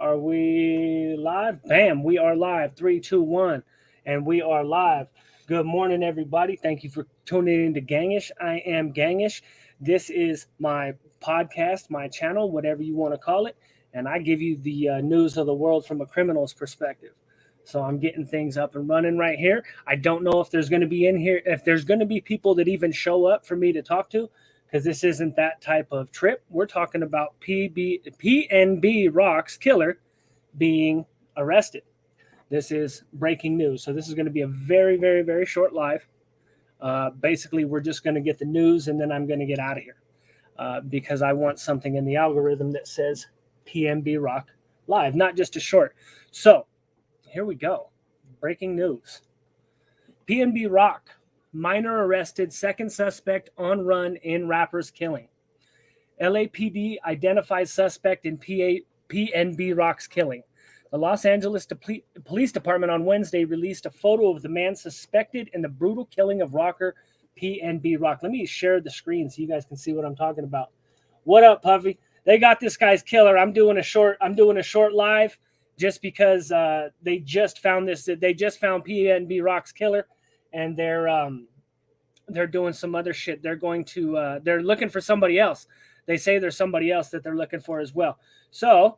Are we live? Bam, we are live. Three, two, one, and we are live. Good morning, everybody. Thank you for tuning in to Gangish. I am Gangish. This is my podcast, my channel, whatever you want to call it, and I give you the news of the world from a criminal's perspective. So I'm getting things up and running right here. I don't know if there's going to be in here, if there's going to be people that even show up for me to talk to, because this isn't that type of trip. We're talking about PNB Rock's killer being arrested. This is breaking news. So this is going to be a very, very, very short live. Basically, we're just going to get the news and then I'm going to get out of here because I want something in the algorithm that says PNB Rock live, not just a short. So here we go. Breaking news. PNB Rock. Minor arrested, second suspect on run in rapper's killing. LAPD identifies suspect in PNB Rock's killing. The Los Angeles Police Department on Wednesday released a photo of the man suspected in the brutal killing of rocker PNB Rock. Let me share the screen so you guys can see what I'm talking about. What up, Puffy? They got this guy's killer. I'm doing a short live just because they just found PNB Rock's killer. And they're doing some other shit. They're looking for somebody else. They say there's somebody else that they're looking for as well. So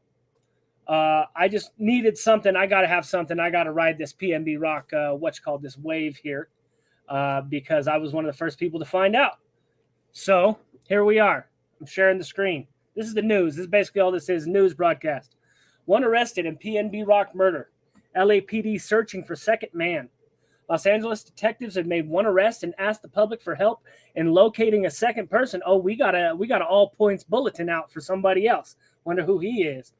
I just needed something. I got to have something. I got to ride this PNB Rock, this wave here, because I was one of the first people to find out. So here we are. I'm sharing the screen. This is the news. This is basically all this is, news broadcast. One arrested in PNB Rock murder. LAPD searching for second man. Los Angeles detectives have made one arrest and asked the public for help in locating a second person. Oh, we got a all points bulletin out for somebody else. Wonder who he is.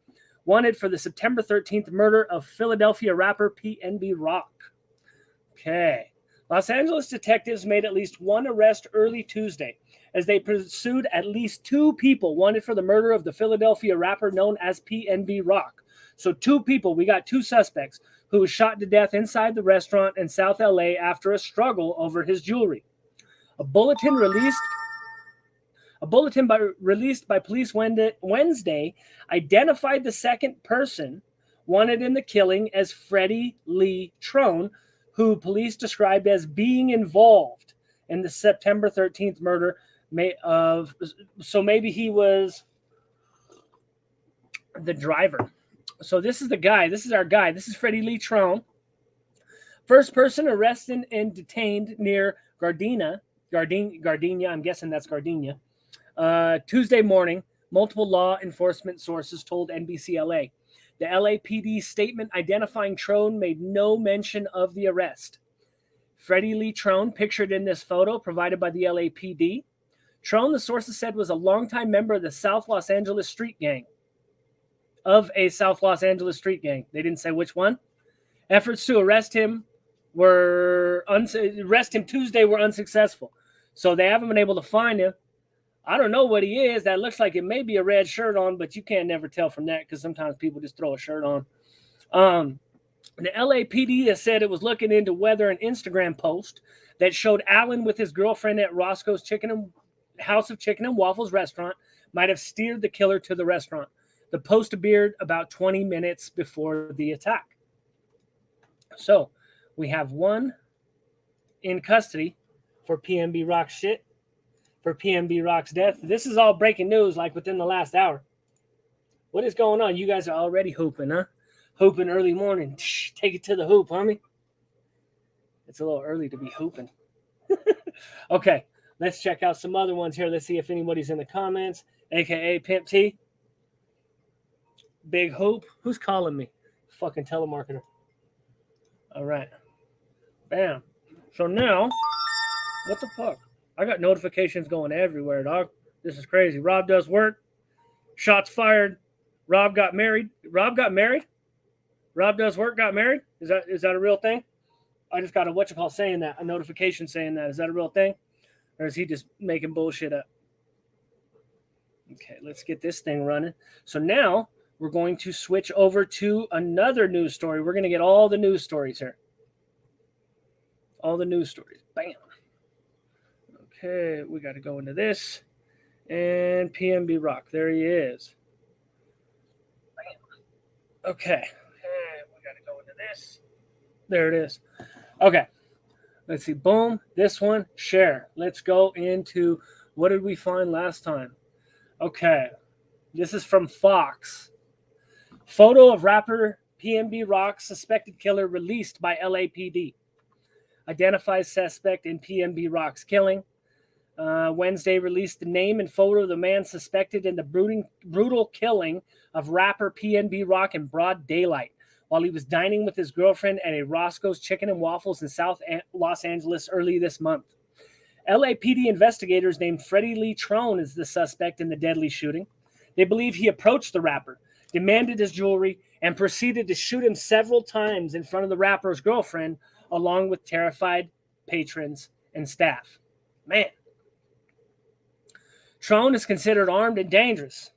Wanted for the September 13th murder of Philadelphia rapper PNB Rock. Okay. Los Angeles detectives made at least one arrest early Tuesday as they pursued at least two people wanted for the murder of the Philadelphia rapper known as PNB Rock. So two people, we got two suspects who was shot to death inside the restaurant in South LA after a struggle over his jewelry. A bulletin released by police Wednesday identified the second person wanted in the killing as Freddie Lee Trone, who police described as being involved in the September 13th murder so maybe he was the driver. So this is the guy. This is our guy. This is Freddie Lee Trone. First person arrested and detained near Gardenia. I'm guessing that's Gardenia. Tuesday morning, multiple law enforcement sources told NBC LA. The LAPD statement identifying Trone made no mention of the arrest. Freddie Lee Trone, pictured in this photo provided by the LAPD. Trone, the sources said, was a longtime member of the South Los Angeles street gang. They didn't say which one. Efforts to arrest him Tuesday were unsuccessful. So they haven't been able to find him. I don't know what he is. That looks like it may be a red shirt on, but you can't never tell from that because sometimes people just throw a shirt on. The LAPD has said it was looking into whether an Instagram post that showed Allen with his girlfriend at Roscoe's House of Chicken and Waffles restaurant might have steered the killer to the restaurant. The post appeared about 20 minutes before the attack. So we have one in custody for PNB Rock shit, for PNB Rock's death. This is all breaking news like within the last hour. What is going on? You guys are already hooping, huh? Hooping early morning. Take it to the hoop, homie. It's a little early to be hooping. Okay, let's check out some other ones here. Let's see if anybody's in the comments, a.k.a. Pimp T. Big Hoop. Who's calling me? Fucking telemarketer. All right. Bam. So now, what the fuck? I got notifications going everywhere, dog. This is crazy. Rob does work. Shots fired. Rob got married. Rob does work, got married? Is that a real thing? I just got a notification saying that. Is that a real thing? Or is he just making bullshit up? Okay, let's get this thing running. So now we're going to switch over to another news story. We're going to get all the news stories here. All the news stories. Bam. Okay, we got to go into this. And PNB Rock. There he is. Bam. Okay. We got to go into this. There it is. Okay. Let's see. Boom. This one. Share. Let's go into what did we find last time? Okay. This is from Fox. Photo of rapper PNB Rock suspected killer released by LAPD. Identifies suspect in PNB Rock's killing. Wednesday released the name and photo of the man suspected in the brutal killing of rapper PNB Rock in broad daylight while he was dining with his girlfriend at a Roscoe's Chicken and Waffles in South Los Angeles early this month. LAPD investigators named Freddie Lee Trone as the suspect in the deadly shooting. They believe he approached the rapper, demanded his jewelry, and proceeded to shoot him several times in front of the rapper's girlfriend, along with terrified patrons and staff. Man. Trone is considered armed and dangerous,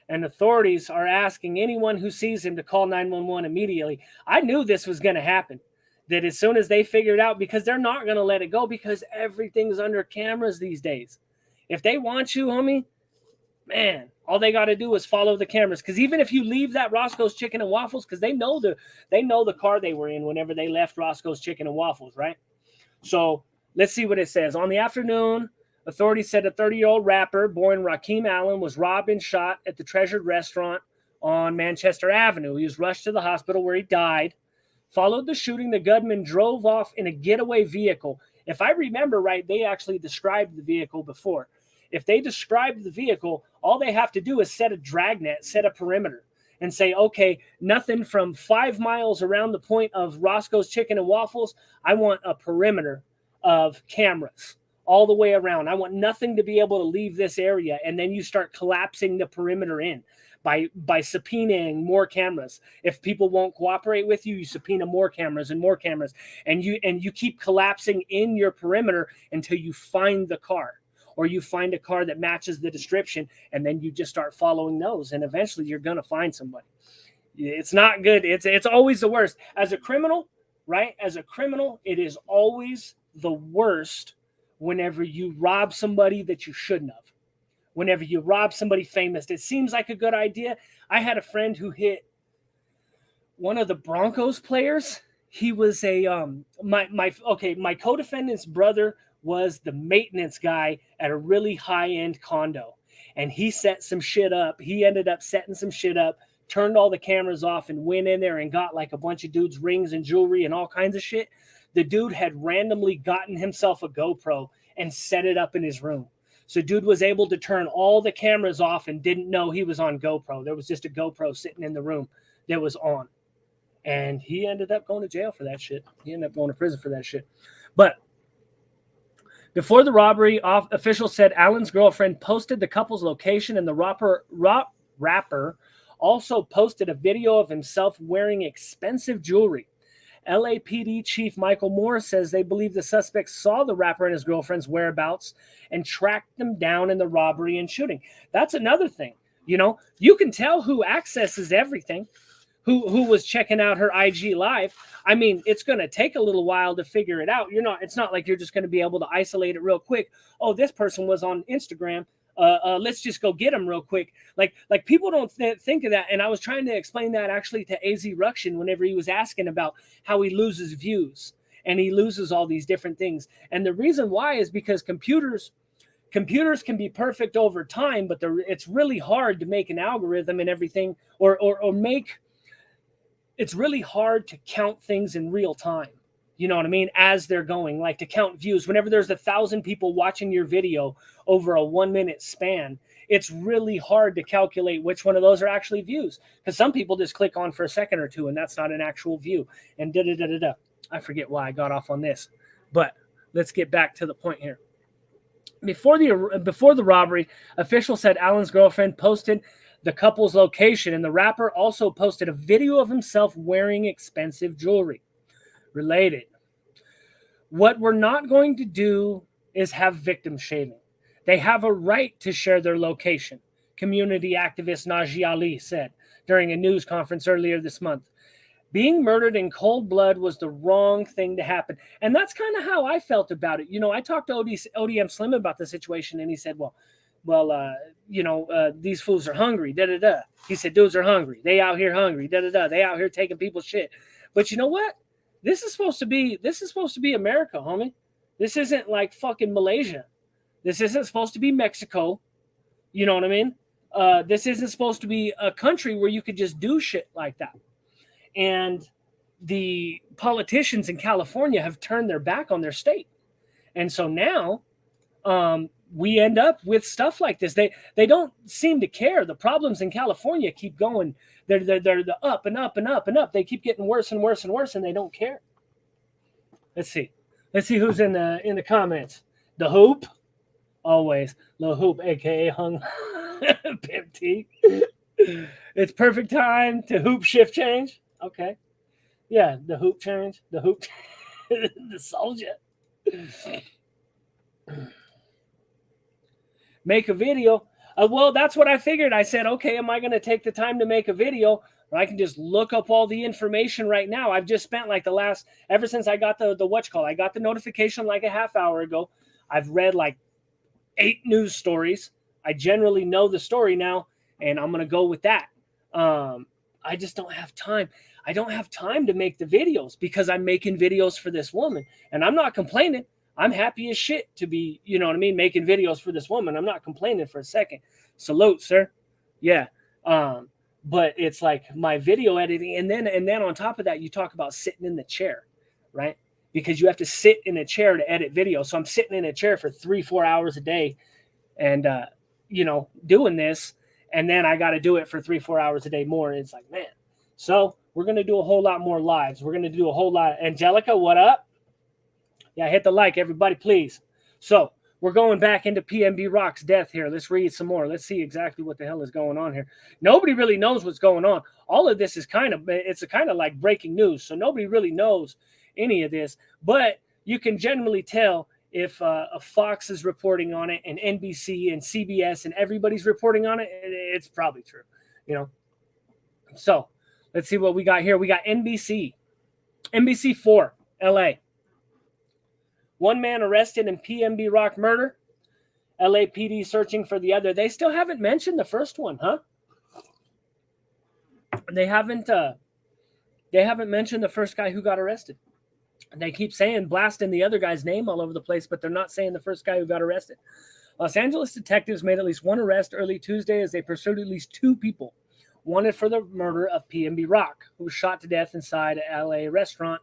and authorities are asking anyone who sees him to call 911 immediately. I knew this was going to happen, that as soon as they figured out, because they're not going to let it go because everything's under cameras these days. If they want you, homie, man, all they got to do is follow the cameras. Because even if you leave that Roscoe's Chicken and Waffles, because they know the car they were in whenever they left Roscoe's Chicken and Waffles, right? So let's see what it says. On the afternoon, authorities said a 30-year-old rapper born Rakeem Allen was robbed and shot at the Treasured Restaurant on Manchester Avenue. He was rushed to the hospital where he died. Followed the shooting, the gunman drove off in a getaway vehicle. If I remember right, they actually described the vehicle before. If they described the vehicle, all they have to do is set a dragnet, set a perimeter, and say, okay, nothing from 5 miles around the point of Roscoe's Chicken and Waffles. I want a perimeter of cameras all the way around. I want nothing to be able to leave this area. And then you start collapsing the perimeter in by subpoenaing more cameras. If people won't cooperate with you, you subpoena more cameras and more cameras. And you keep collapsing in your perimeter until you find the car, or you find a car that matches the description. And then you just start following those. And eventually you're going to find somebody. It's not good. It's always the worst. As a criminal, right? As a criminal, it is always the worst whenever you rob somebody that you shouldn't have. Whenever you rob somebody famous, it seems like a good idea. I had a friend who hit one of the Broncos players. He was my co-defendant's brother was the maintenance guy at a really high-end condo. And he set some shit up. He ended up setting some shit up, turned all the cameras off, and went in there and got like a bunch of dudes' rings and jewelry and all kinds of shit. The dude had randomly gotten himself a GoPro and set it up in his room. So dude was able to turn all the cameras off and didn't know he was on GoPro. There was just a GoPro sitting in the room that was on. And he ended up going to jail for that shit. He ended up going to prison for that shit. But before the robbery, officials said Allen's girlfriend posted the couple's location, and the rapper also posted a video of himself wearing expensive jewelry. LAPD Chief Michael Moore says they believe the suspects saw the rapper and his girlfriend's whereabouts and tracked them down in the robbery and shooting. That's another thing. You know, you can tell who accesses everything, who was checking out her IG live. I mean, it's going to take a little while to figure it out. It's not like you're just going to be able to isolate it real quick. Oh, this person was on Instagram. Let's just go get him real quick. Like people don't think of that. And I was trying to explain that actually to AZ Ruction whenever he was asking about how he loses views and he loses all these different things. And the reason why is because computers can be perfect over time, but it's really hard to make an algorithm and everything it's really hard to count things in real time. You know what I mean? As they're going, like to count views. Whenever there's 1,000 people watching your video over a 1 minute span, it's really hard to calculate which one of those are actually views. Because some people just click on for a second or two, and that's not an actual view. And da-da-da-da-da. I forget why I got off on this. But let's get back to the point here. Before the robbery, officials said Allen's girlfriend posted the couple's location, and the rapper also posted a video of himself wearing expensive jewelry. Related. What we're not going to do is have victim shaming. They have a right to share their location, community activist Najee Ali said during a news conference earlier this month. Being murdered in cold blood was the wrong thing to happen. And that's kind of how I felt about it. You know, I talked to ODM Slim about the situation, and he said, well, these fools are hungry. Da da da. He said, dudes are hungry. They out here hungry. Da da da. They out here taking people's shit. But you know what? This is supposed to be America, homie. This isn't like fucking Malaysia. This isn't supposed to be Mexico. You know what I mean? This isn't supposed to be a country where you could just do shit like that. And the politicians in California have turned their back on their state. And so now we end up with stuff like this. They don't seem to care. The problems in California keep going. They're up and up and up and up. They keep getting worse and worse and worse, and they don't care. Let's see who's in the comments. The Hoop, always the Hoop, aka Hung Pimp T. It's perfect time to hoop shift change. Okay, yeah, the hoop change, the hoop, the soldier. Make a video. Well, that's what I figured. I said, okay, am I going to take the time to make a video? Or I can just look up all the information right now. I've just spent like ever since I got I got the notification like a half hour ago. I've read like 8 news stories. I generally know the story now, and I'm going to go with that. I just don't have time. I don't have time to make the videos because I'm making videos for this woman, and I'm not complaining. I'm happy as shit to be, you know what I mean, making videos for this woman. I'm not complaining for a second. Salute, sir. Yeah. But it's like my video editing, and then on top of that, you talk about sitting in the chair, right? Because you have to sit in a chair to edit video. So I'm sitting in a chair for 3-4 hours a day, and doing this, and then I got to do it for 3-4 hours a day more. And it's like, man. So we're gonna do a whole lot more lives. We're gonna do a whole lot. Angelica, what up? Yeah, hit the like, everybody, please. So we're going back into PNB Rock's death here. Let's read some more. Let's see exactly what the hell is going on here. Nobody really knows what's going on. All of this is kind of like breaking news. So nobody really knows any of this. But you can generally tell if a Fox is reporting on it, and NBC and CBS and everybody's reporting on it, it's probably true. So let's see what we got here. We got NBC 4, LA. One man arrested in PNB Rock murder. LAPD searching for the other. They still haven't mentioned the first one, huh? They haven't mentioned the first guy who got arrested. They keep blasting the other guy's name all over the place, but they're not saying the first guy who got arrested. Los Angeles detectives made at least one arrest early Tuesday as they pursued at least 2 people wanted for the murder of PNB Rock, who was shot to death inside an LA restaurant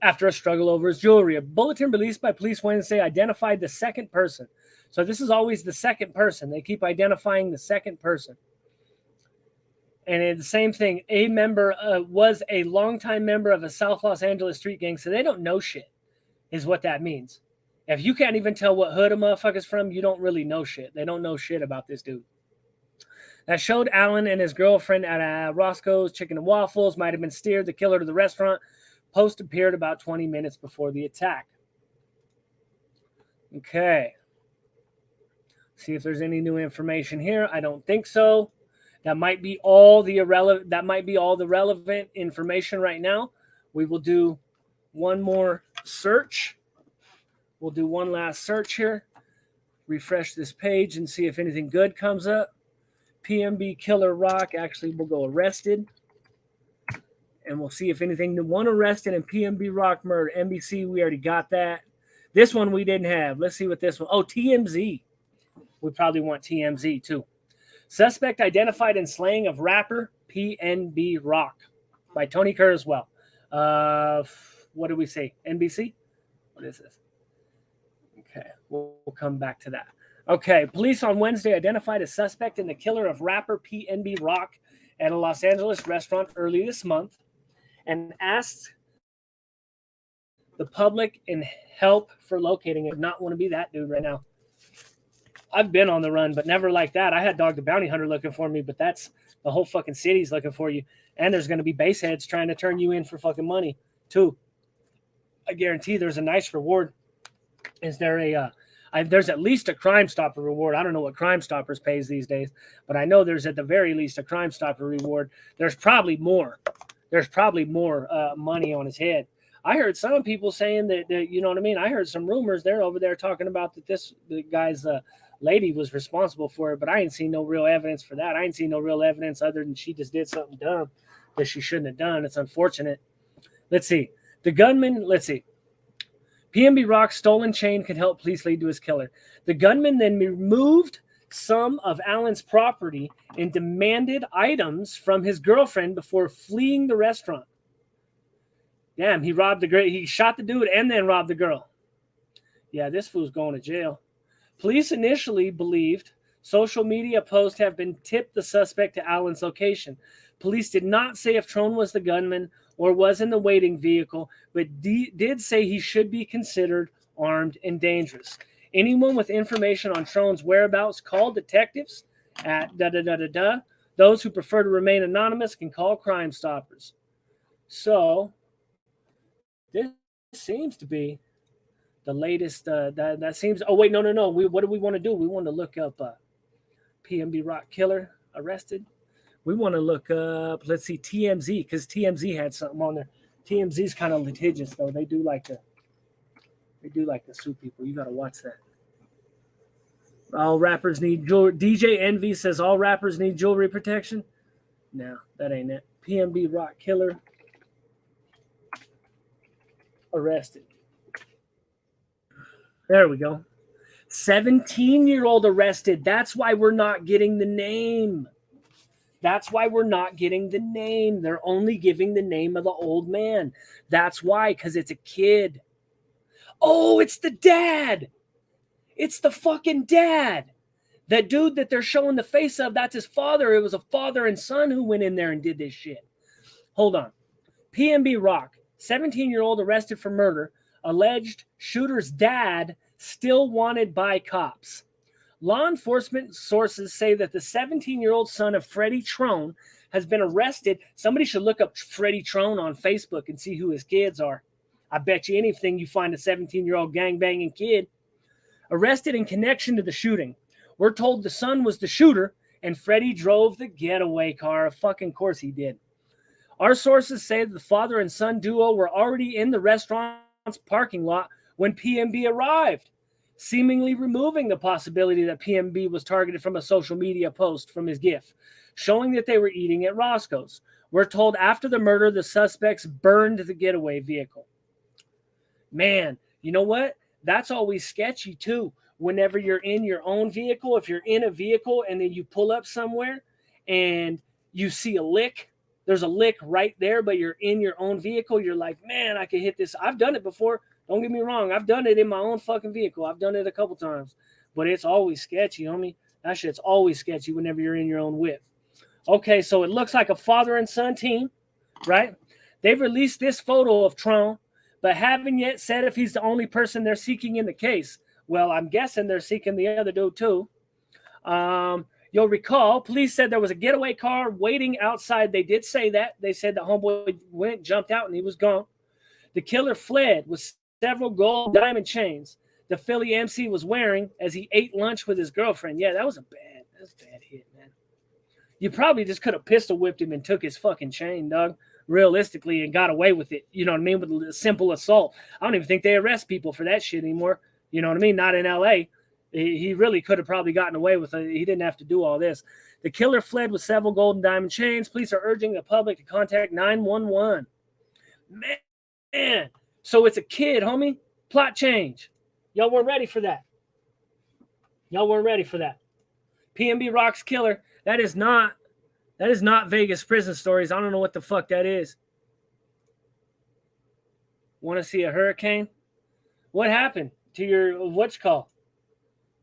after a struggle over his jewelry. A bulletin released by police Wednesday identified the second person. So this is always the second person. They keep identifying the second person. And the same thing, a member was a longtime member of a South Los Angeles street gang, so they don't know shit, is what that means. If you can't even tell what hood a motherfucker's from, you don't really know shit. They don't know shit about this dude. That showed Allen and his girlfriend at Roscoe's Chicken and Waffles might have been steered the killer to the restaurant. Post appeared about 20 minutes before the attack. Okay. See if there's any new information here. I don't think so. That might be all the relevant information right now. We will do one more search. We'll do one last search here. Refresh this page and see if anything good comes up. PNB Killer Rock. Actually, we'll go arrested. And we'll see if anything. One arrested in PNB Rock Murder. NBC, we already got that. This one we didn't have. Let's see what this one. Oh, TMZ. We probably want TMZ too. Suspect identified in slaying of rapper PNB Rock by Tony Kurzweil. What did we say? NBC? What is this? Okay, we'll come back to that. Okay, police on Wednesday identified a suspect in the killer of rapper PNB Rock at a Los Angeles restaurant early this month and asked the public in help for locating it. Not want to be that dude right now. I've been on the run, but never like that. I had Dog the Bounty Hunter looking for me, but that's the whole fucking city's looking for you. And there's going to be base heads trying to turn you in for fucking money too. I guarantee there's a nice reward. Is there there's at least a Crime Stopper reward. I don't know what Crime Stoppers pays these days, but I know there's at the very least a Crime Stopper reward. There's probably more. There's probably more money on his head. I heard some people saying that you know what I mean? I heard some rumors. They're over there talking about that the guy's lady was responsible for it, but I ain't seen no real evidence for that. I ain't seen no real evidence other than she just did something dumb that she shouldn't have done. It's unfortunate. Let's see. The gunman, let's see. PNB Rock's stolen chain could help police lead to his killer. The gunman then removed some of Allen's property and demanded items from his girlfriend before fleeing the restaurant. Damn, he shot the dude and then robbed the girl. Yeah, this fool's going to jail. Police initially believed social media posts have been tipped the suspect to Allen's location. Police did not say if Trone was the gunman or was in the waiting vehicle, but did say he should be considered armed and dangerous. Anyone with information on Trone's whereabouts, call detectives at da-da-da-da-da. Those who prefer to remain anonymous can call Crime Stoppers. So, this seems to be the latest. That seems. Oh wait, no. What do we want to do? We want to look up PNB Rock killer arrested. We want to look up. Let's see TMZ because TMZ had something on there. TMZ's kind of litigious though. They do like to sue people. You got to watch that. All rappers need jewelry. DJ Envy says all rappers need jewelry protection. No, that ain't it. PNB Rock killer arrested. There we go. 17-year-old arrested. That's why we're not getting the name. That's why we're not getting the name. They're only giving the name of the old man. That's why, because it's a kid. Oh, it's the dad. It's the fucking dad. That dude that they're showing the face of, that's his father. It was a father and son who went in there and did this shit. Hold on. PNB Rock, 17-year-old arrested for murder. Alleged shooter's dad still wanted by cops. Law enforcement sources say that the 17-year-old son of Freddie Trone has been arrested. Somebody should look up Freddie Trone on Facebook and see who his kids are. I bet you anything you find a 17-year-old gangbanging kid arrested in connection to the shooting. We're told the son was the shooter and Freddie drove the getaway car. Of fucking course he did. Our sources say that the father and son duo were already in the restaurant's parking lot when PNB arrived, seemingly removing the possibility that PNB was targeted from a social media post from his GIF, showing that they were eating at Roscoe's. We're told after the murder, the suspects burned the getaway vehicle. Man, you know what? That's always sketchy too. Whenever you're in your own vehicle, if you're in a vehicle and then you pull up somewhere and you see a lick, there's a lick right there, but you're in your own vehicle. You're like, man, I can hit this. I've done it before. Don't get me wrong. I've done it in my own fucking vehicle. I've done it a couple times, but it's always sketchy, homie. That shit's always sketchy whenever you're in your own whip. Okay, so it looks like a father and son team, right? They've released this photo of Trone, but haven't yet said if he's the only person they're seeking in the case. Well, I'm guessing they're seeking the other dude too. You'll recall, police said there was a getaway car waiting outside. They did say that. They said the homeboy went, jumped out, and he was gone. The killer fled with several gold diamond chains the Philly MC was wearing as he ate lunch with his girlfriend. Yeah, that was a bad hit, man. You probably just could have pistol whipped him and took his fucking chain, dog, realistically, and got away with it. You know what I mean? With a simple assault. I don't even think they arrest people for that shit anymore. You know what I mean? Not in L.A. He really could have probably gotten away with it. He didn't have to do all this. The killer fled with several gold and diamond chains. Police are urging the public to contact 911. Man, so it's a kid, homie. Plot change. Y'all weren't ready for that. PNB Rock's killer. That is not Vegas prison stories. I don't know what the fuck that is. Want to see a hurricane? What happened to your what's called?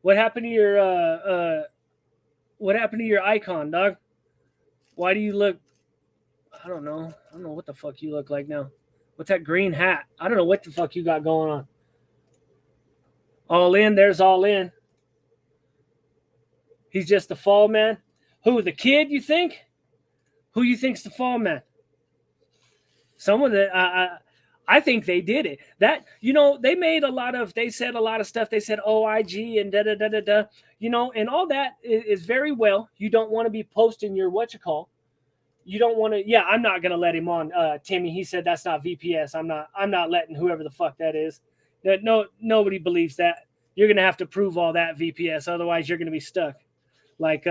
What happened to your icon, dog? Why do you look? I don't know what the fuck you look like now. What's that green hat? I don't know what the fuck you got going on. All in, there's all in. He's just the fall man. Who, the kid, you think? Who you think's the fall man? Someone that I think they did it. That, you know, they said a lot of stuff. They said OIG and da-da-da-da-da. You know, and all that is very well. You don't want to be posting your You don't want to, I'm not going to let him on. Timmy, he said that's not VPS. I'm not letting whoever the fuck that is. No, nobody believes that. You're going to have to prove all that, VPS. Otherwise, you're going to be stuck. Like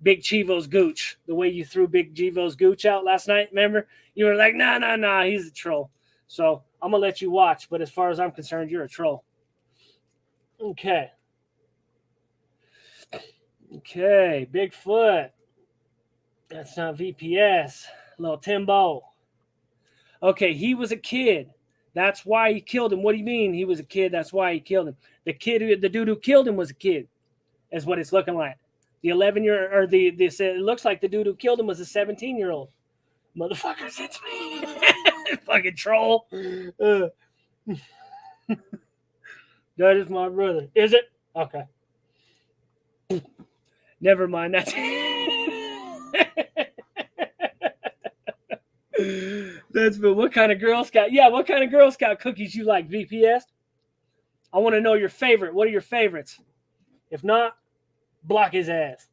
Big Chivo's Gooch. The way you threw Big Chivo's Gooch out last night, remember? You were like, nah, he's a troll. So I'm going to let you watch. But as far as I'm concerned, you're a troll. Okay. Okay, Bigfoot. That's not VPS. Little Timbo. Okay, he was a kid. That's why he killed him. What do you mean he was a kid? That's why he killed him. The dude who killed him was a kid, is what it's looking like. The 11-year, or it looks like the dude who killed him was a 17-year-old. Motherfuckers, it's me. Fucking troll. That is my brother. Is it? Okay. Never mind. That's that's but what kind of Girl Scout? Yeah, what kind of Girl Scout cookies you like, VPS? I want to know your favorite. What are your favorites? If not, block his ass.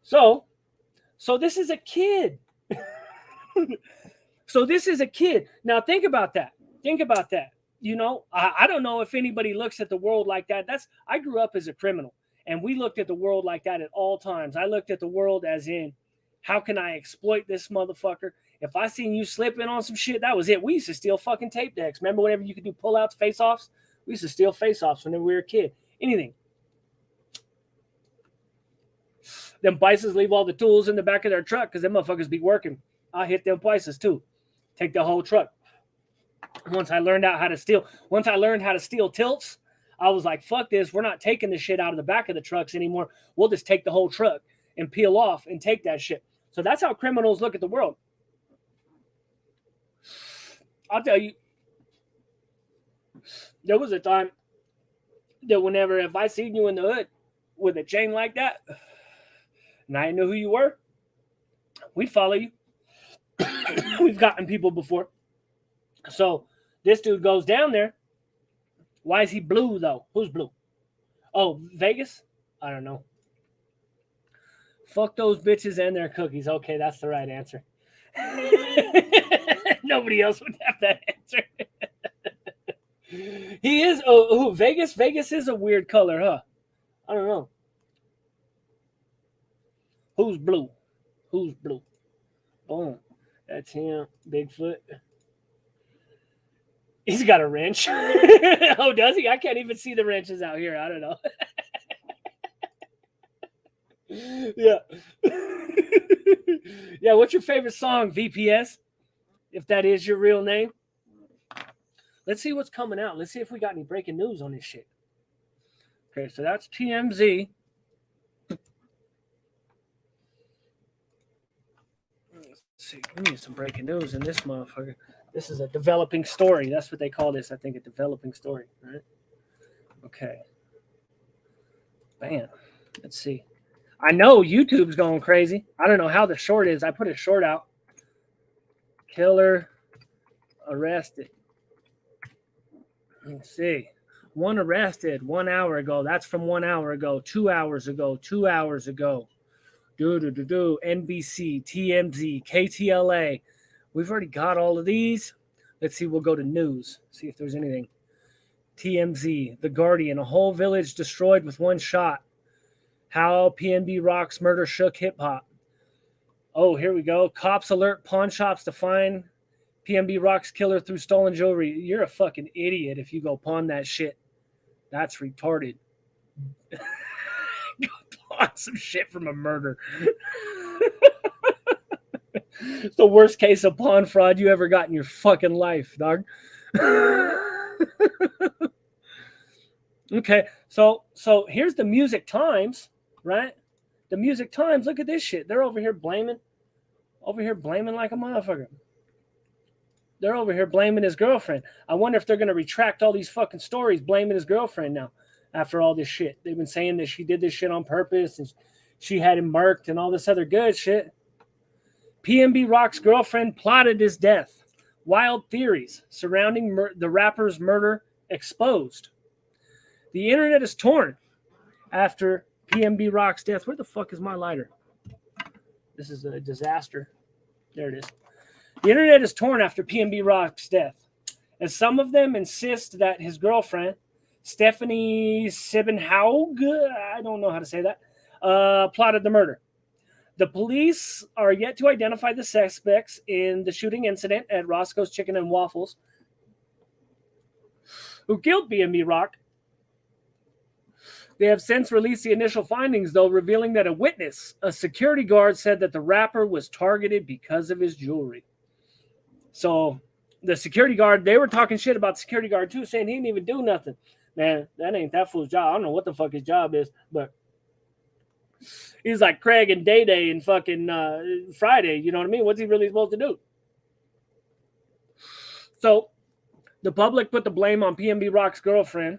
So this is a kid. So this is a kid. Now think about that. You know, I don't know if anybody looks at the world like that. I grew up as a criminal, and we looked at the world like that at all times. I looked at the world as in, how can I exploit this motherfucker? If I seen you slipping on some shit, that was it. We used to steal fucking tape decks. Remember whenever you could do pullouts, face-offs? We used to steal face-offs whenever we were a kid. Anything. Them Bices leave all the tools in the back of their truck because them motherfuckers be working. I hit them Bices too. Take the whole truck. Once I learned how to steal tilts, I was like, fuck this. We're not taking the shit out of the back of the trucks anymore. We'll just take the whole truck and peel off and take that shit. So that's how criminals look at the world. I'll tell you, there was a time that whenever, if I seen you in the hood with a chain like that, and I knew who you were, we'd follow you. We've gotten people before. So this dude goes down there. Why is he blue, though? Who's blue? Oh, Vegas? I don't know. Fuck those bitches and their cookies. Okay, that's the right answer. Nobody else would have that answer. He is. Oh, Vegas? Vegas is a weird color, huh? I don't know. Who's blue? Who's blue? Boom. That's him. Bigfoot. He's got a wrench. Oh, does he? I can't even see the wrenches out here. I don't know. Yeah. Yeah, what's your favorite song, VPS? If that is your real name. Let's see what's coming out. Let's see if we got any breaking news on this shit. Okay, so that's TMZ. Let's see. We need some breaking news in this motherfucker. This is a developing story. That's what they call this, I think, a developing story, right? Okay. Bam. Let's see. I know YouTube's going crazy. I don't know how the short is. I put a short out. Killer arrested. Let's see. One arrested 1 hour ago. That's from 1 hour ago. 2 hours ago. 2 hours ago. NBC, TMZ, KTLA. We've already got all of these. Let's see. We'll go to news. See if there's anything. TMZ, The Guardian. A whole village destroyed with one shot. How PNB Rock's murder shook hip-hop. Oh, here we go. Cops alert pawn shops to find PNB Rock's killer through stolen jewelry. You're a fucking idiot if you go pawn that shit. That's retarded. Go pawn some shit from a murder. It's the worst case of pawn fraud you ever got in your fucking life, dog. Okay, so here's the Music Times, right? The Music Times, look at this shit. They're over here blaming like a motherfucker. They're over here blaming his girlfriend. I wonder if they're going to retract all these fucking stories blaming his girlfriend now after all this shit. They've been saying that she did this shit on purpose and she had him marked and all this other good shit. PNB Rock's girlfriend plotted his death. Wild theories surrounding the rapper's murder exposed. The internet is torn after PNB Rock's death. Where the fuck is my lighter? This is a disaster. There it is. The internet is torn after PNB Rock's death. as some of them insist that his girlfriend, Stephanie Sibbenhaug, I don't know how to say that, plotted the murder. The police are yet to identify the suspects in the shooting incident at Roscoe's Chicken and Waffles, who killed PNB Rock. They have since released the initial findings, though, revealing that a witness, a security guard, said that the rapper was targeted because of his jewelry. So the security guard, they were talking shit about the security guard, too, saying he didn't even do nothing. Man, that ain't that fool's job. I don't know what the fuck his job is, but he's like Craig and Day Day and fucking Friday. You know what I mean? What's he really supposed to do? So the public put the blame on PNB Rock's girlfriend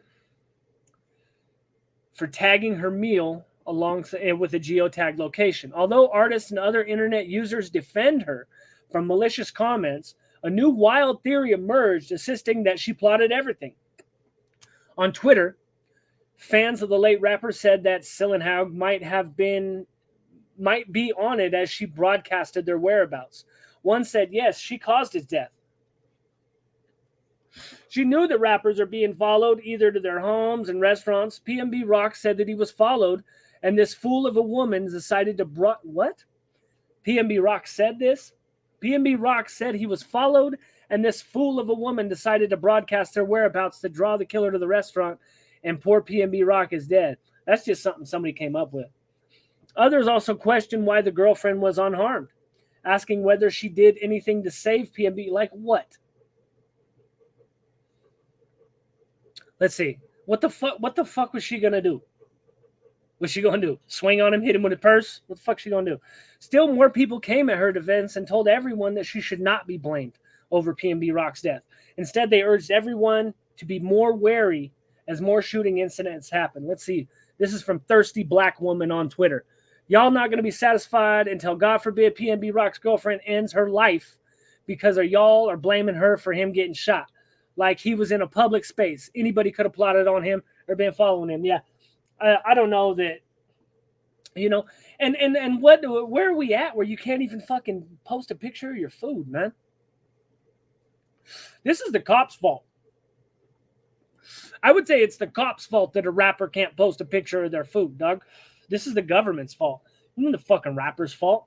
for tagging her meal alongside with a geotagged location. Although artists and other internet users defend her from malicious comments, a new wild theory emerged, insisting that she plotted everything. On Twitter, fans of the late rapper said that Sillenhaug might be on it as she broadcasted their whereabouts. One said, yes, she caused his death. She knew that rappers are being followed either to their homes and restaurants. PNB Rock said that he was followed, and this fool of a woman decided to what? PNB Rock said this? PNB Rock said he was followed, and this fool of a woman decided to broadcast their whereabouts to draw the killer to the restaurant, and poor PNB Rock is dead. That's just something somebody came up with. Others also questioned why the girlfriend was unharmed, asking whether she did anything to save PNB. Like what? Let's see. What the fuck was she gonna do? What's she gonna do? Swing on him, hit him with a purse? What the fuck she gonna do? Still, more people came at her defense and told everyone that she should not be blamed over PNB Rock's death. Instead, they urged everyone to be more wary as more shooting incidents happen. Let's see. This is from Thirsty Black Woman on Twitter. Y'all not gonna be satisfied until, God forbid, PNB Rock's girlfriend ends her life because y'all are blaming her for him getting shot. Like he was in a public space. Anybody could have plotted on him or been following him. Yeah. I don't know that, you know, and where are we at where you can't even fucking post a picture of your food, man? This is the cops' fault. I would say it's the cops' fault that a rapper can't post a picture of their food, dog. This is the government's fault. It's the fucking rapper's fault.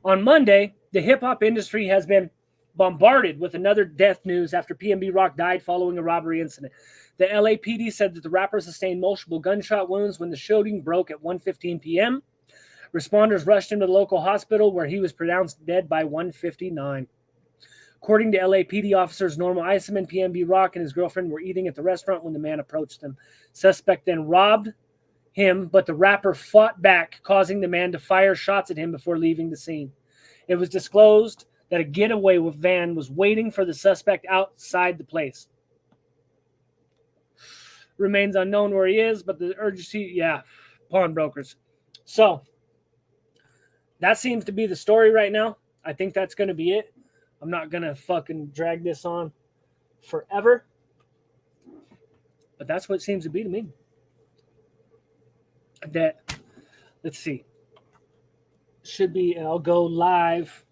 On Monday, the hip-hop industry has been bombarded with another death news after PNB Rock died following a robbery incident. The LAPD said that the rapper sustained multiple gunshot wounds when the shooting broke at 1:15 p.m. Responders rushed him to the local hospital where he was pronounced dead by 1:59. According to LAPD officers Norma Iseman, PNB Rock and his girlfriend were eating at the restaurant when the man approached them. Suspect then robbed him, but the rapper fought back, causing the man to fire shots at him before leaving the scene. It was disclosed that a getaway van was waiting for the suspect outside the place. Remains unknown where he is, but the urgency, pawnbrokers. So, that seems to be the story right now. I think that's going to be it. I'm not going to fucking drag this on forever. But that's what it seems to be to me. Let's see. Should be, I'll go live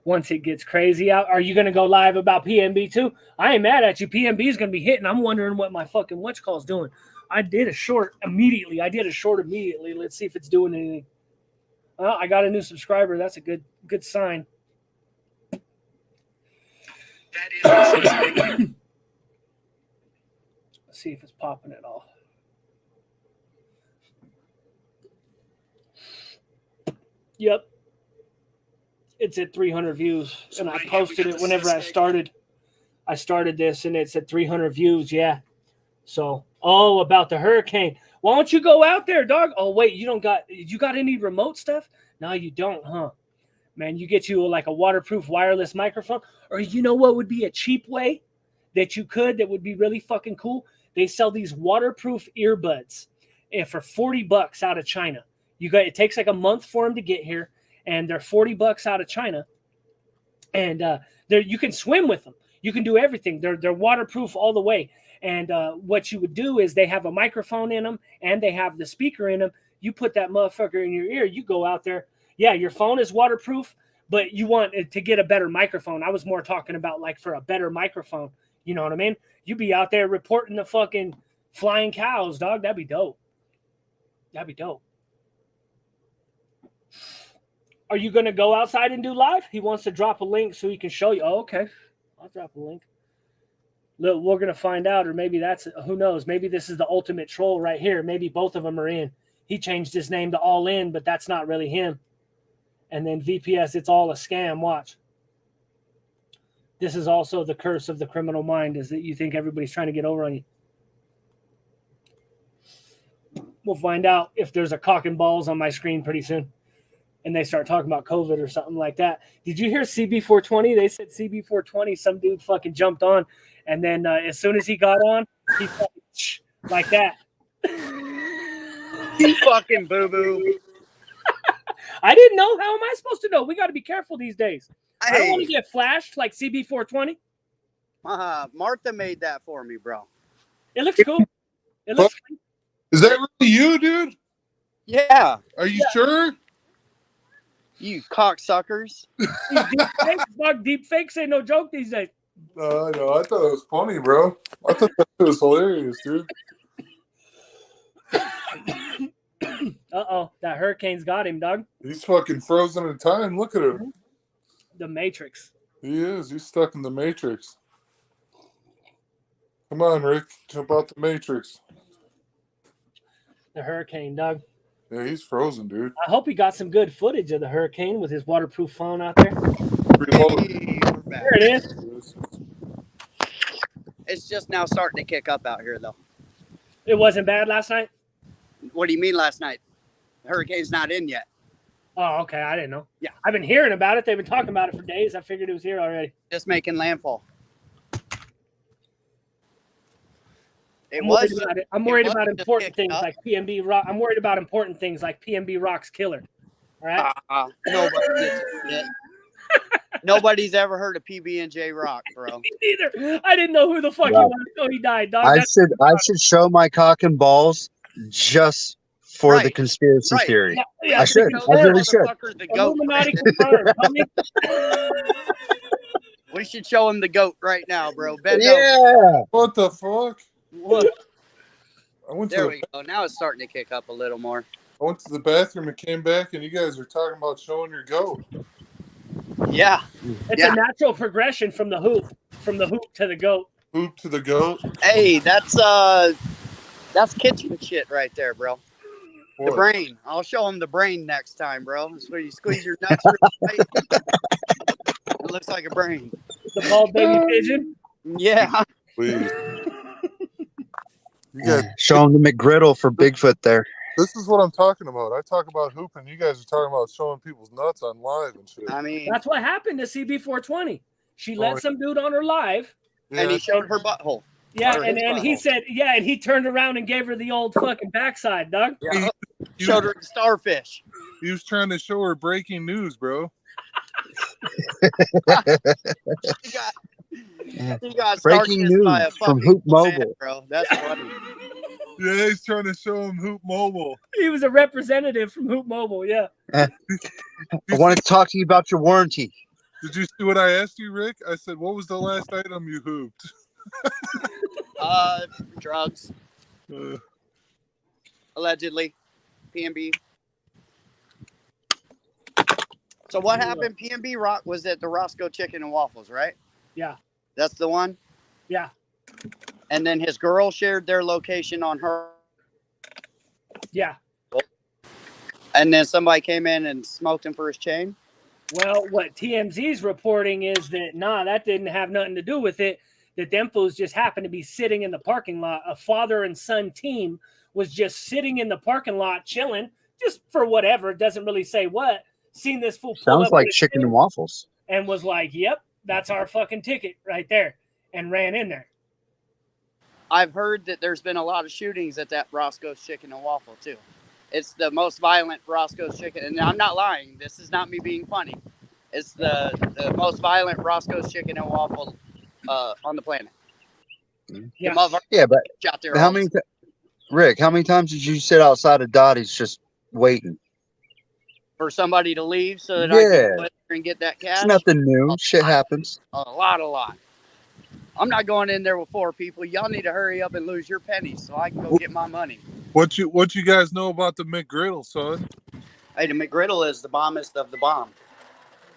once it gets crazy out. Are you going to go live about PNB too? I ain't mad at you. PNB is going to be hitting. I'm wondering what my fucking what's-call's doing. I did a short immediately. Let's see if it's doing anything. Well, I got a new subscriber. That's a good sign. That is Let's see if it's popping at all. Yep. It's at 300 views, and I posted it whenever I started this, and it said 300 views. Yeah. So, about the hurricane. Why don't you go out there, dog? Oh, wait, you got any remote stuff? No, you don't, huh? Man, you get you like a waterproof wireless microphone, or you know what would be a cheap way that would be really fucking cool? They sell these waterproof earbuds for $40 out of China. It takes like a month for them to get here. And they're $40 out of China, and you can swim with them. You can do everything. They're waterproof all the way. And what you would do is they have a microphone in them, and they have the speaker in them. You put that motherfucker in your ear. You go out there. Yeah, your phone is waterproof, but you want it to get a better microphone. I was more talking about like for a better microphone. You know what I mean? You be out there reporting the fucking flying cows, dog. That'd be dope. That'd be dope. Are you going to go outside and do live? He wants to drop a link so he can show you. Oh, okay. I'll drop a link. Look, we're going to find out, or maybe that's, who knows? Maybe this is the ultimate troll right here. Maybe both of them are in. He changed his name to All In, but that's not really him. And then VPS, it's all a scam. Watch. This is also the curse of the criminal mind, is that you think everybody's trying to get over on you. We'll find out if there's a cock and balls on my screen pretty soon. And they start talking about COVID or something like that. Did you hear CB420? They said CB420, some dude fucking jumped on. And then as soon as he got on, he fucking like that. You fucking boo-boo. I didn't know. How am I supposed to know? We got to be careful these days. Hey. I don't want to get flashed like CB420. Martha made that for me, bro. It looks cool. It looks cool. Is that really you, dude? Yeah. Are you sure? You cocksuckers. Deep fakes ain't no joke these days. No, I know. I thought it was funny, bro. I thought that was hilarious, dude. Uh-oh. That hurricane's got him, dog. He's fucking frozen in time. Look at him. The Matrix. He is. He's stuck in the Matrix. Come on, Rick. Jump out the Matrix. The hurricane, dog. Yeah, he's frozen, dude. I hope he got some good footage of the hurricane with his waterproof phone out there. Hey, we're back. There it is. It's just now starting to kick up out here, though. It wasn't bad last night? What do you mean last night? The hurricane's not in yet. Oh, okay. I didn't know. Yeah. I've been hearing about it. They've been talking about it for days. I figured it was here already. Just making landfall. I'm worried about important things like PNB Rock. I'm worried about important things like PNB Rock's killer. All right. Nobody gets it. Nobody's ever heard of PB&J Rock, bro. Me neither. I didn't know who the fuck he was until he died, dog. I should show my cock and balls just for the conspiracy theory. Yeah, I should. I really should. The goat. Illuminati confirmed, homie. We should show him the goat right now, bro. Bend Yeah. over. What the fuck? Look. There we go. Now it's starting to kick up a little more. I went to the bathroom and came back, and you guys are talking about showing your goat. Yeah. It's a natural progression from the hoop to the goat. Hoop to the goat. Hey, that's kitchen shit right there, bro. What? The brain. I'll show him the brain next time, bro. That's where you squeeze your nuts real tight. It looks like a brain. The bald baby pigeon. Yeah. Please. You guys, show him the McGriddle for Bigfoot there. This is what I'm talking about. I talk about hooping. You guys are talking about showing people's nuts on live and shit. I mean, that's what happened to CB420. She let some dude on her live. Yeah. And he showed her butthole. Yeah, and then he said, and he turned around and gave her the old fucking backside, dog. Yeah. Showed her the starfish. He was trying to show her breaking news, bro. He got breaking news from Hoop Mobile, man, bro. That's funny. Yeah, he's trying to show him Hoop Mobile. He was a representative from Hoop Mobile, yeah. I wanted to talk to you about your warranty. Did you see what I asked you, Rick? I said, what was the last item you hooped? Drugs. Allegedly. PNB. So what happened? PNB Rock was at the Roscoe Chicken and Waffles, right? Yeah. That's the one? Yeah. And then his girl shared their location on her. Yeah. And then somebody came in and smoked him for his chain? Well, what TMZ's reporting is that, that didn't have nothing to do with it. That them fools just happened to be sitting in the parking lot. A father and son team was just sitting in the parking lot chilling, just for whatever. It doesn't really say what. Seen this fool pull Sounds up like with chicken and waffles. and was like, yep, that's our fucking ticket right there, and ran in there. I've heard that there's been a lot of shootings at that Roscoe's Chicken and Waffle, too. It's the most violent Roscoe's Chicken. And I'm not lying. This is not me being funny. It's the most violent Roscoe's Chicken and Waffle on the planet. Yeah, but out there how many Rick, how many times did you sit outside of Dottie's just waiting? for somebody to leave so that I can quit? and get that cash. It's nothing new. Shit happens. A lot. I'm not going in there with 4 people. Y'all need to hurry up and lose your pennies so I can go get my money. What you guys know about the McGriddle, son? Hey, the McGriddle is the bombest of the bomb.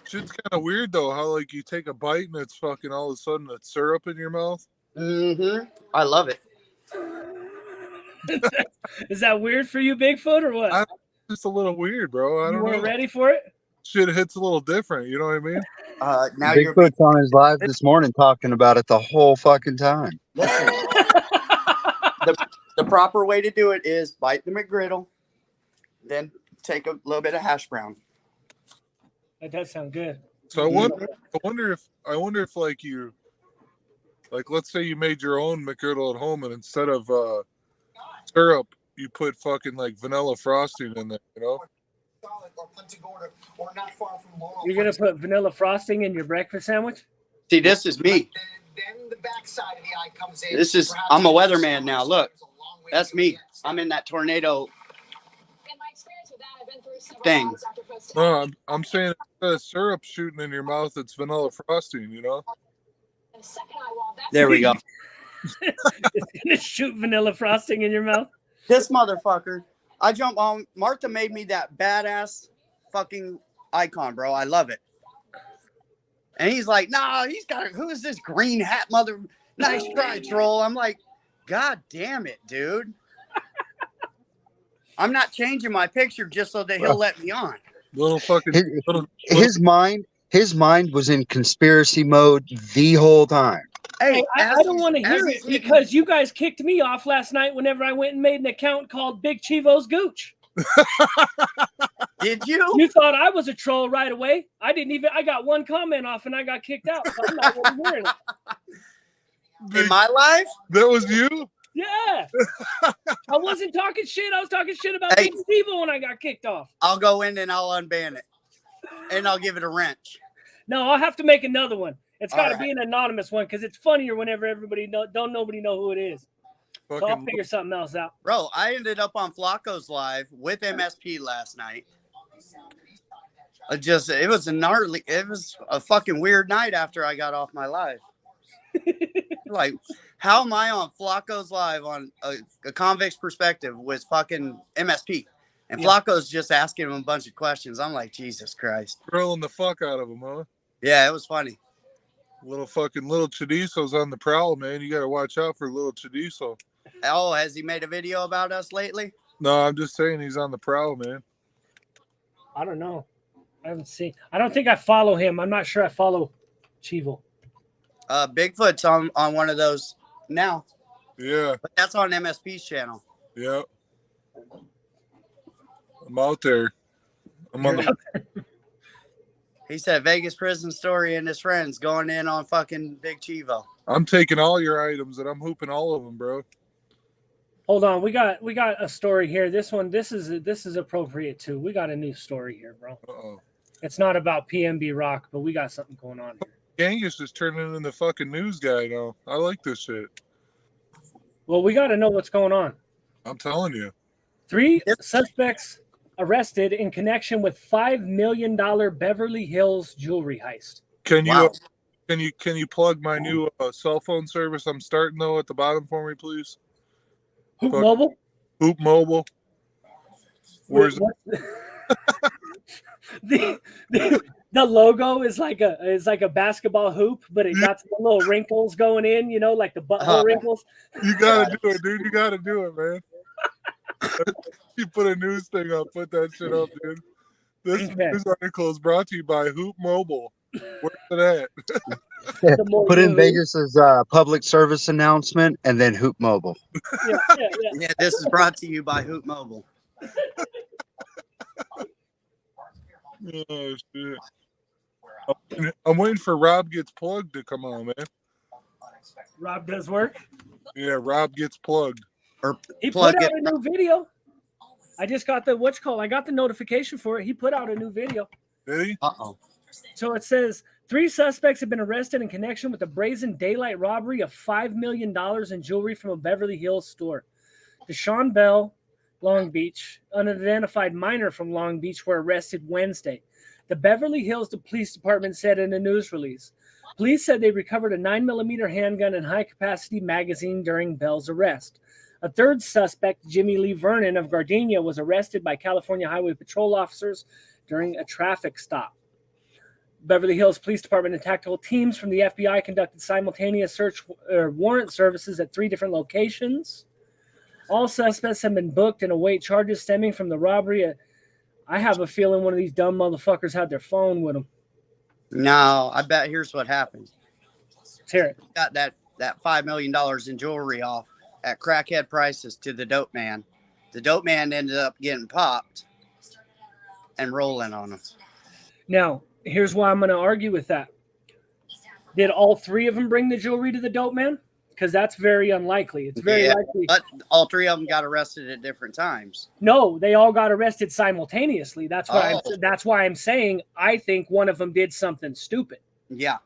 Shit's kind of weird though. How like you take a bite and it's fucking all of a sudden it's syrup in your mouth. Mm-hmm. I love it. Is that weird for you, Bigfoot, or what? It's a little weird, bro. I You don't know. weren't ready for it? Shit hits a little different. You know what I mean? Now Bigfoot's on his live this morning talking about it the whole fucking time. Listen, the proper way to do it is bite the McGriddle, then take a little bit of hash brown. That does sound good. So I wonder if like you, like let's say you made your own McGriddle at home and instead of syrup you put fucking like vanilla frosting in there, you know? You're gonna put vanilla frosting in your breakfast sandwich? See, this is me. I'm a weatherman now. Look, that's me. I'm in that tornado thing. No, I'm saying instead of syrup shooting in your mouth, it's vanilla frosting, you know? There we go. It's gonna shoot vanilla frosting in your mouth. This motherfucker. I jump on. Martha made me that badass fucking icon, bro. I love it. And he's like, nah, who is this green hat mother? Nice try, troll. I'm like, God damn it, dude. I'm not changing my picture just so that he'll let me on. Little fucking his mind was in conspiracy mode the whole time. Hey, I don't want to hear it because you guys kicked me off last night whenever I went and made an account called Big Chivo's Gooch. Did you? You thought I was a troll right away. I got one comment off and I got kicked out. So I'm not really hearing it. In my life? That was you? Yeah. I wasn't talking shit. I was talking shit about Big Chivo when I got kicked off. I'll go in and I'll unban it. And I'll give it a wrench. No, I'll have to make another one. It's got to All be an anonymous one because it's funnier whenever nobody know who it is. So I'll figure something else out. Bro, I ended up on Flacco's live with MSP last night. It was a fucking weird night after I got off my live. Like, how am I on Flacco's live on a convict's perspective with fucking MSP? And Flacco's just asking him a bunch of questions. I'm like, Jesus Christ. Grilling the fuck out of him, huh? Yeah, it was funny. Little Chadiso's on the prowl, man. You got to watch out for little Chadiso. Oh, has he made a video about us lately? No, I'm just saying he's on the prowl, man. I don't know. I haven't seen. I don't think I follow him. I'm not sure I follow Chivo. Bigfoot's on one of those now. Yeah. But that's on MSP's channel. Yeah. I'm out there. He said Vegas prison story and his friends going in on fucking Big Chivo. I'm taking all your items and I'm hooping all of them, bro. Hold on, we got a story here. This is appropriate too. We got a new story here, bro. Uh-oh. It's not about PNB Rock, but we got something going on here. Genghis is turning into the fucking news guy now. I like this shit. Well, we got to know what's going on. I'm telling you. 3 suspects arrested in connection with $5 million Beverly Hills jewelry heist. Can you plug my new cell phone service I'm starting though at the bottom for me, please? Hoop Mobile? Hoop Mobile. Where's the logo is like a basketball hoop, but it got some little wrinkles going in, like the butthole wrinkles. You gotta do it, dude. You gotta do it, man. You put a news thing up, put that shit up, dude. This news article is brought to you by Hoop Mobile. Where's it at? Put in Vegas's public service announcement and then Hoop Mobile. Yeah, this is brought to you by Hoop Mobile. Oh shit! I'm waiting for Rob Gets Plugged to come on, man. Rob does work. Yeah, Rob Gets Plugged. He put out a new video. I just got I got the notification for it. He put out a new video. Did he? Uh-oh. So it says 3 suspects have been arrested in connection with the brazen daylight robbery of $5 million in jewelry from a Beverly Hills store. Deshaun Bell, Long Beach. Unidentified minor from Long Beach were arrested Wednesday. The Beverly Hills Police Department said in a news release. Police said they recovered a 9mm handgun and high-capacity magazine during Bell's arrest. A third suspect, Jimmy Lee Vernon of Gardenia, was arrested by California Highway Patrol officers during a traffic stop. Beverly Hills Police Department and tactical teams from the FBI conducted simultaneous search warrant services at 3 different locations. All suspects have been booked and await charges stemming from the robbery. I have a feeling one of these dumb motherfuckers had their phone with them. No, I bet here's what happened. Let's hear it. Got that $5 million in jewelry off at crackhead prices to the dope man. The dope man ended up getting popped and rolling on him. Now, here's why I'm going to argue with that. Did all 3 of them bring the jewelry to the dope man? Because that's very unlikely. It's very likely. But all 3 of them got arrested at different times. No, they all got arrested simultaneously. That's why I'm saying I think one of them did something stupid. Yeah.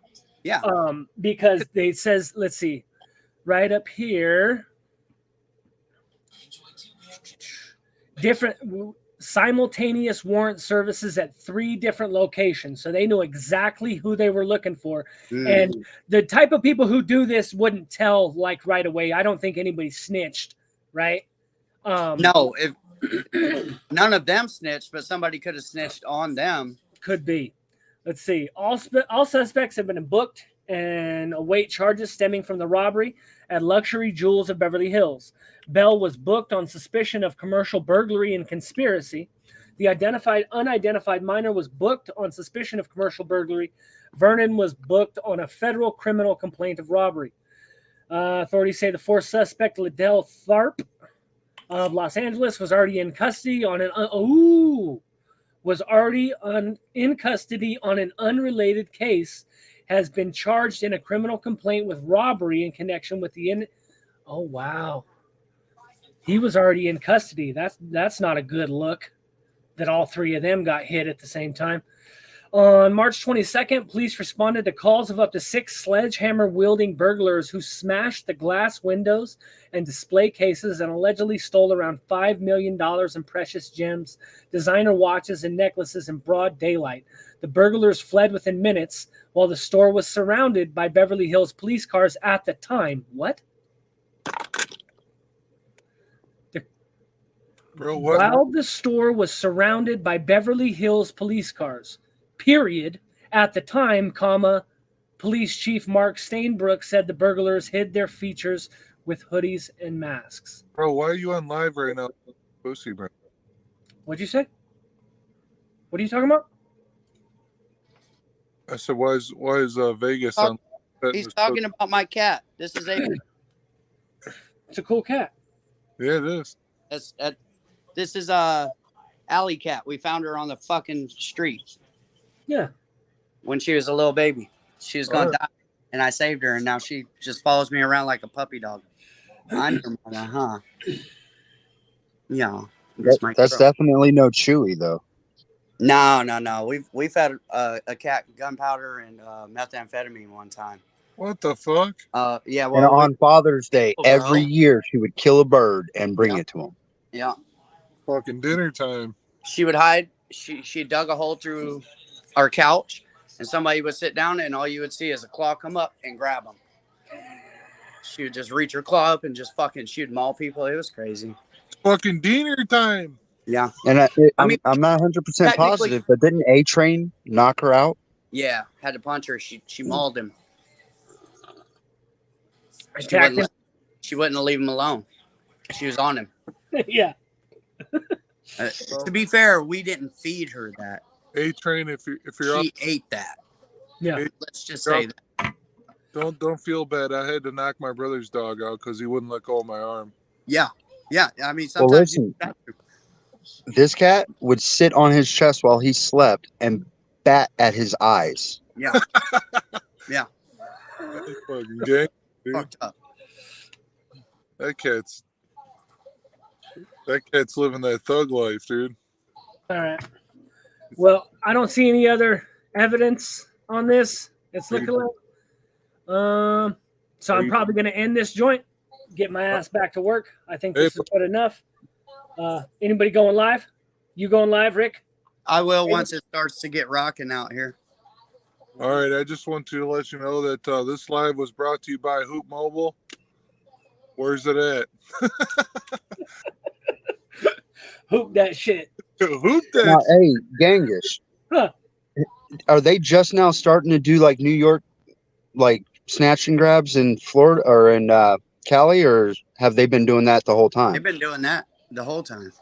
Because they says, let's see, right up here, different simultaneous warrant services at 3 different locations. So they knew exactly who they were looking for. And the type of people who do this wouldn't tell like right away. I don't think anybody snitched, right? No, if none of them snitched, but somebody could have snitched on them. Could be. Let's see. All suspects have been booked and await charges stemming from the robbery at Luxury Jewels of Beverly Hills. Bell was booked on suspicion of commercial burglary and conspiracy. The unidentified minor was booked on suspicion of commercial burglary. Vernon was booked on a federal criminal complaint of robbery. Authorities say the 4th suspect, Liddell Tharp of Los Angeles, was already in custody on an unrelated case. Has been charged in a criminal complaint with robbery in connection with the Oh wow. He was already in custody. That's not a good look that all 3 of them got hit at the same time. On March 22nd, police responded to calls of up to 6 sledgehammer-wielding burglars who smashed the glass windows and display cases and allegedly stole around $5 million in precious gems, designer watches, and necklaces in broad daylight. The burglars fled within minutes while the store was surrounded by Beverly Hills police cars at the time. What? Bro, what? While the store was surrounded by Beverly Hills police cars, period, at the time, Police Chief Mark Stainbrook said the burglars hid their features with hoodies and masks. Bro, why are you on live right now? Pussy, bro. What'd you say? What are you talking about? I said, why is Vegas on? He's talking about my cat. This is It's a cool cat. Yeah, it is. This is Alley Cat. We found her on the fucking street. Yeah. When she was a little baby. She was going to die. And I saved her. And now she just follows me around like a puppy dog. I'm your mother, huh? Yeah. That's definitely no Chewy, though. No. We've had a cat gunpowder and methamphetamine one time. What the fuck? Yeah. Well, and on Father's Day, every year she would kill a bird and bring it to him. Yeah. Fucking dinner time. She would hide. She dug a hole through our couch, and somebody would sit down, and all you would see is a claw come up and grab them. She would just reach her claw up and just fucking shoot maul people. It was crazy. It's fucking dinner time. Yeah. And I'm not 100% positive, but didn't A-Train knock her out? Yeah, had to punch her. She mauled him. She wouldn't leave him alone. She was on him. Yeah. To be fair, we didn't feed her that. A-Train, if you're she ate that. Yeah. Let's just say that. Don't feel bad. I had to knock my brother's dog out because he wouldn't let go of my arm. Yeah. I mean, sometimes. Well, listen, this cat would sit on his chest while he slept and bat at his eyes. Yeah. Yeah. That's fucking gang, dude. Fucked up. That cat's living that thug life, dude. All right. Well, I don't see any other evidence on this. It's looking like. So I'm probably going to end this joint, get my ass back to work. I think this is good enough. Anybody going live? You going live, Rick? I will once it starts to get rocking out here. All right, I just want to let you know that this live was brought to you by Hoop Mobile. Where's it at? Hoop that shit. Hoop that. Now, hey, Gangish, Huh. are they just now starting to do like New York, like snatch and grabs in Florida or in Cali, or have they been doing that the whole time? They've been doing that the whole time.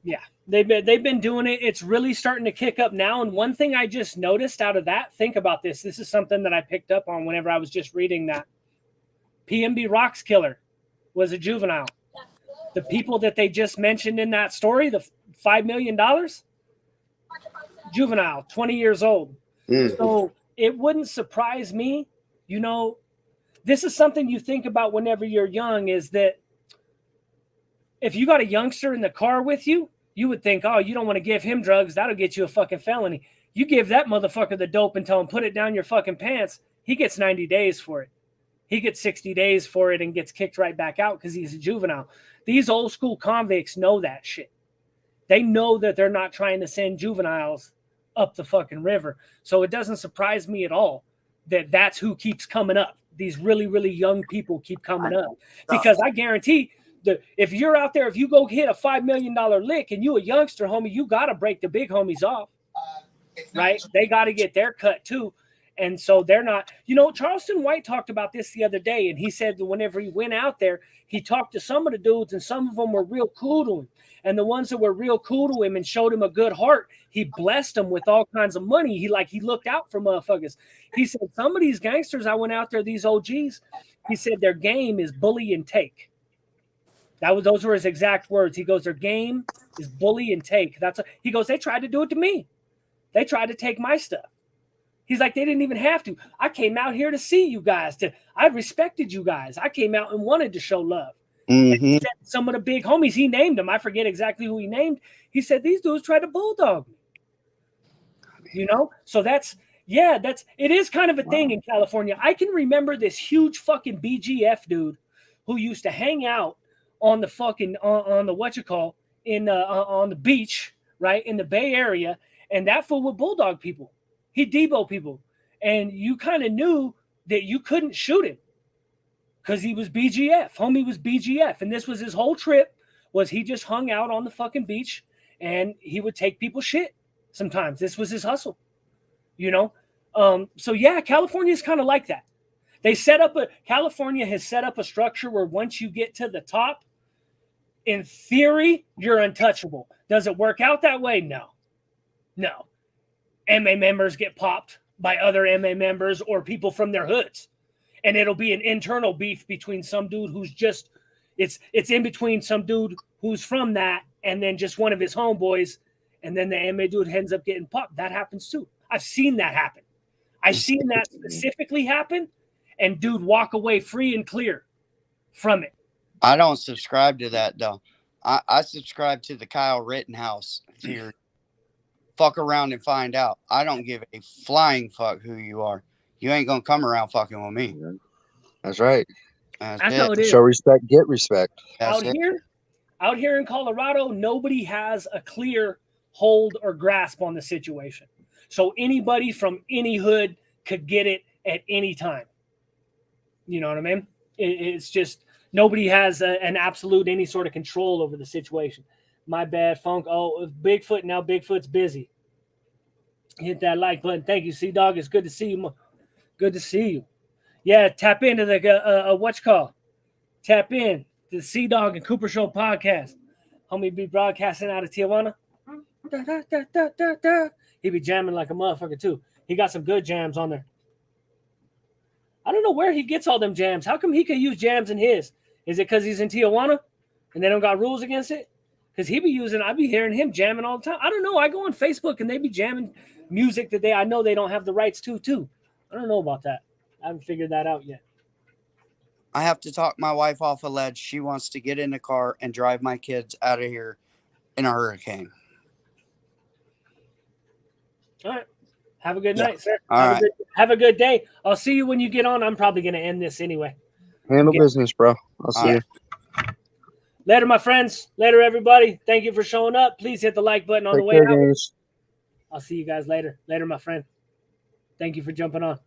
Yeah, they've been doing it. It's really starting to kick up now. And one thing I just noticed out of that, think about this. This is something that I picked up on whenever I was just reading that. PNB Rock's killer was a juvenile. The people that they just mentioned in that story, the $5 million, juvenile, 20 years old. So it wouldn't surprise me. You know, this is something you think about whenever you're young, is that if you got a youngster in the car with you, you would think, oh, you don't want to give him drugs. That'll get you a fucking felony. You give that motherfucker the dope and tell him, put it down your fucking pants. He gets 90 days for it. He gets 60 days for it and gets kicked right back out because he's a juvenile. These old school convicts know that shit. They know that they're not trying to send juveniles up the fucking river. So it doesn't surprise me at all that that's who keeps coming up. These really, really young people keep coming up. Because I guarantee that if you're out there, if you go hit a $5 million lick and you a youngster, homie, you got to break the big homies off. Right? They got to get their cut too. And so they're not, you know, Charleston White talked about this the other day, and he said that whenever he went out there, he talked to some of the dudes, and some of them were real cool to him. And the ones that were real cool to him and showed him a good heart, he blessed them with all kinds of money. He looked out for motherfuckers. He said, some of these gangsters I went out there, these OGs, he said their game is bully and take. Those were his exact words. He goes, their game is bully and take. He goes, they tried to do it to me. They tried to take my stuff. He's like, they didn't even have to. I came out here to see you guys. I respected you guys. I came out and wanted to show love. Mm-hmm. He said some of the big homies, he named them. I forget exactly who he named. He said, these dudes tried to bulldog me. You know? So it is kind of a thing in California. I can remember this huge fucking BGF dude who used to hang out on the fucking, on the beach, right? In the Bay Area. And that fool would bulldog people. He debo people. And you kind of knew that you couldn't shoot him because he was BGF. Homie was BGF. And this was his whole trip, was he just hung out on the fucking beach and he would take people's shit sometimes. This was his hustle, you know? So yeah, California is kind of like that. California has set up a structure where once you get to the top, in theory, you're untouchable. Does it work out that way? No. MA members get popped by other MA members or people from their hoods. And it'll be an internal beef between some dude who's just, it's in between some dude who's from that and then just one of his homeboys. And then the MA dude ends up getting popped. That happens too. I've seen that happen. I've seen that specifically happen and dude walk away free and clear from it. I don't subscribe to that though. I subscribe to the Kyle Rittenhouse theory. Fuck around and find out. I don't give a flying fuck who you are. You ain't gonna come around fucking with me. That's right. That's how it is. Show respect, get respect. Out here in Colorado, nobody has a clear hold or grasp on the situation. So anybody from any hood could get it at any time. You know what I mean? It's just nobody has an absolute any sort of control over the situation. My bad, Funk. Oh, Bigfoot. Now Bigfoot's busy. Hit that like button. Thank you, C-Dog. It's good to see you. Good to see you. Yeah, tap into the tap in to the C-Dog and Cooper Show podcast. Homie be broadcasting out of Tijuana. He be jamming like a motherfucker too. He got some good jams on there. I don't know where he gets all them jams. How come he can use jams in his? Is it because he's in Tijuana and they don't got rules against it? Because I be hearing him jamming all the time. I don't know. I go on Facebook and they be jamming music that I know they don't have the rights to too. I don't know about that. I haven't figured that out yet. I have to talk my wife off a ledge. She wants to get in the car and drive my kids out of here in a hurricane. All right. Have a good night, sir. Have a good day. I'll see you when you get on. I'm probably going to end this anyway. Handle business, bro. I'll see you. Later, my friends. Later, everybody. Thank you for showing up. Please hit the like button on the Take way care, out. guys. I'll see you guys later. Later, my friend. Thank you for jumping on.